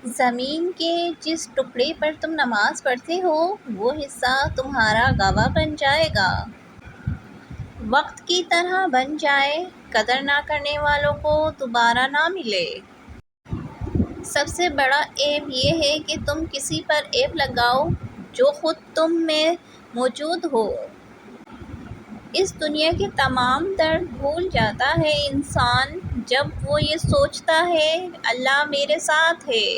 زمین کے جس ٹکڑے پر تم نماز پڑھتے ہو وہ حصہ تمہارا گواہ بن جائے گا، وقت کی طرح بن جائے، قدر نہ کرنے والوں کو دوبارہ نہ ملے۔ سب سے بڑا عیب یہ ہے کہ تم کسی پر عیب لگاؤ جو خود تم میں موجود ہو۔ اس دنیا کے تمام درد بھول جاتا ہے انسان جب وہ یہ سوچتا ہے اللہ میرے ساتھ ہے۔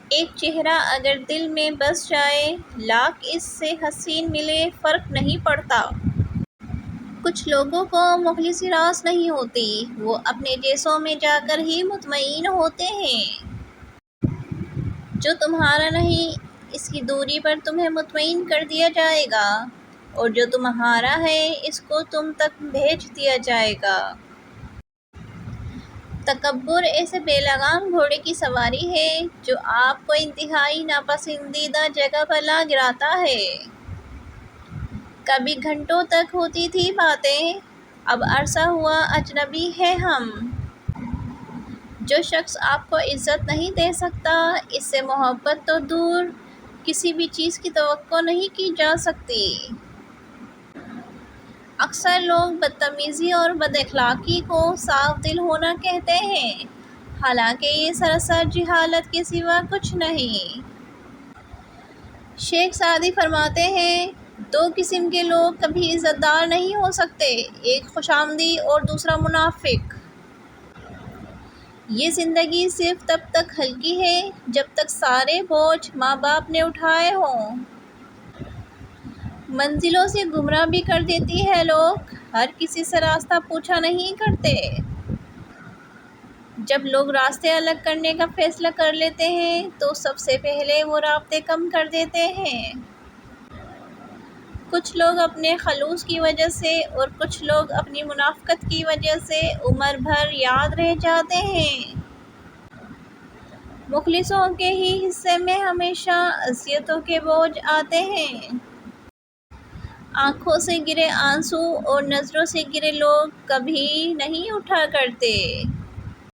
ایک چہرہ اگر دل میں بس جائے، لاکھ اس سے حسین ملے فرق نہیں پڑتا۔ کچھ لوگوں کو مخلصی راس نہیں ہوتی، وہ اپنے جیسوں میں جا کر ہی مطمئن ہوتے ہیں۔ جو تمہارا نہیں اس کی دوری پر تمہیں مطمئن کر دیا جائے گا، اور جو تمہارا ہے اس کو تم تک بھیج دیا جائے گا۔ تکبر ایسے بے لگام گھوڑے کی سواری ہے جو آپ کو انتہائی ناپسندیدہ جگہ پر لا گراتا ہے۔ کبھی گھنٹوں تک ہوتی تھی باتیں، اب عرصہ ہوا اجنبی ہیں ہم۔ جو شخص آپ کو عزت نہیں دے سکتا، اس سے محبت تو دور کسی بھی چیز کی توقع نہیں کی جا سکتی۔ اکثر لوگ بدتمیزی اور بد اخلاقی کو صاف دل ہونا کہتے ہیں، حالانکہ یہ سراسر جہالت کے سوا کچھ نہیں۔ شیخ سعدی فرماتے ہیں، دو قسم کے لوگ کبھی عزت دار نہیں ہو سکتے، ایک خوشامدی اور دوسرا منافق۔ یہ زندگی صرف تب تک ہلکی ہے جب تک سارے بوجھ ماں باپ نے اٹھائے ہوں۔ منزلوں سے گمراہ بھی کر دیتی ہے لوگ، ہر کسی سے راستہ پوچھا نہیں کرتے۔ جب لوگ راستے الگ کرنے کا فیصلہ کر لیتے ہیں تو سب سے پہلے وہ رابطے کم کر دیتے ہیں۔ کچھ لوگ اپنے خلوص کی وجہ سے اور کچھ لوگ اپنی منافقت کی وجہ سے عمر بھر یاد رہ جاتے ہیں۔ مخلصوں کے ہی حصے میں ہمیشہ اذیتوں کے بوجھ آتے ہیں۔ آنکھوں سے گرے آنسو اور نظروں سے گرے لوگ کبھی نہیں اٹھا کرتے۔